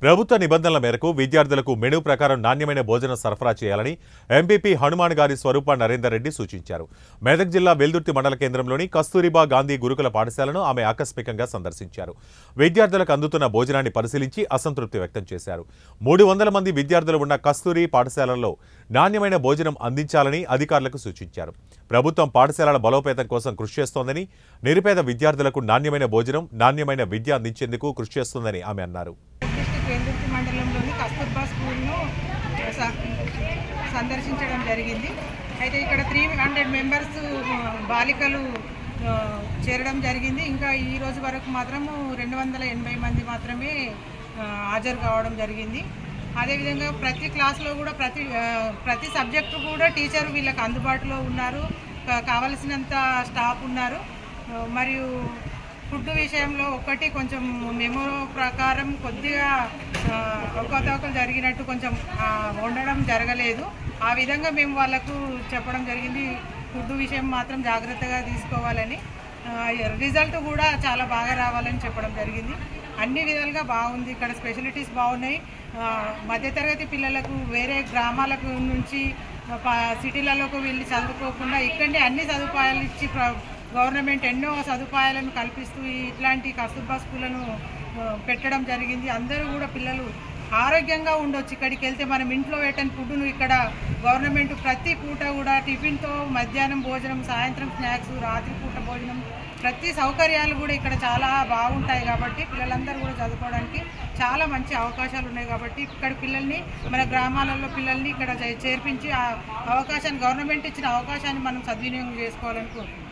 ప్రభుత్వ నిబంధనల మేరకు విద్యార్థులకు మెనూ ప్రకారం నాణ్యమైన భోజనం సరఫరా చేయాలని ఎంపీపీ హనుమాన్ గారి స్వరూప నరేందర్ రెడ్డి సూచించారు. మెదక్ జిల్లా వెల్దుర్తి మండల కేంద్రంలోని కస్తూరిబా గాంధీ గురుకుల పాఠశాలను ఆమె ఆకస్మికంగా సందర్శించారు. విద్యార్థులకు అందుతున్న భోజనాన్ని పరిశీలించి అసంతృప్తి వ్యక్తం చేశారు. 300 మంది విద్యార్థులు ఉన్న కస్తూరి పాఠశాలలో నాణ్యమైన భోజనం అందించాలని అధికారులకు సూచించారు. ప్రభుత్వం పాఠశాలల బలోపేతం కోసం కృషి చేస్తోందని, నిరుపేద విద్యార్థులకు నాణ్యమైన భోజనం, నాణ్యమైన విద్య అందించేందుకు కృషి చేస్తోందని ఆమె అన్నారు. వెల్దుర్తి మండలంలోని కస్తూర్బా స్కూల్ను సందర్శించడం జరిగింది. అయితే ఇక్కడ 300 మెంబర్స్ బాలికలు చేరడం జరిగింది. ఇంకా ఈ రోజు వరకు మాత్రము 280 మంది మాత్రమే హాజరు కావడం జరిగింది. అదేవిధంగా ప్రతి క్లాస్లో కూడా ప్రతి సబ్జెక్టు కూడా టీచర్ వీళ్ళకి అందుబాటులో ఉన్నారు, కావలసినంత స్టాఫ్ ఉన్నారు. మరియు ఫుడ్ విషయంలో కొంచెం మెమో ప్రకారం కొద్దిగా అవకతవకలు జరిగినట్టు కొంచెం వండడం జరగలేదు. ఆ విధంగా మేము వాళ్ళకు చెప్పడం జరిగింది. ఫుడ్ విషయం మాత్రం జాగ్రత్తగా తీసుకోవాలని, రిజల్ట్ కూడా చాలా బాగా రావాలని చెప్పడం జరిగింది. అన్ని విధాలుగా బాగుంది. ఇక్కడ స్పెషాలిటీస్ బాగున్నాయి. మధ్యతరగతి పిల్లలకు వేరే గ్రామాలకు నుంచి సిటీలలోకి వెళ్ళి చదువుకోకుండా ఇక్కడనే అన్ని సదుపాయాలు ఇచ్చి గవర్నమెంట్ ఎన్నో సదుపాయాలను కల్పిస్తూ ఇట్లాంటి కస్తూర్బా స్కూళ్లను పెట్టడం జరిగింది. అందరూ కూడా పిల్లలు ఆరోగ్యంగా ఉండొచ్చు. ఇక్కడికి వెళ్తే మనం ఇంట్లో పెట్టని ఫుడ్ను ఇక్కడ గవర్నమెంట్ ప్రతి పూట కూడా టిఫిన్తో మధ్యాహ్నం భోజనం, సాయంత్రం స్నాక్స్, రాత్రి పూట భోజనం, ప్రతి సౌకర్యాలు కూడా ఇక్కడ చాలా బాగుంటాయి. కాబట్టి పిల్లలందరూ కూడా చదువుకోవడానికి చాలా మంచి అవకాశాలు ఉన్నాయి. కాబట్టి ఇక్కడ పిల్లల్ని, మన గ్రామాలలో పిల్లల్ని ఇక్కడ చేర్పించి ఆ అవకాశాన్ని, గవర్నమెంట్ ఇచ్చిన అవకాశాన్ని మనం సద్వినియోగం చేసుకోవాలని కోరుకుంటున్నాం.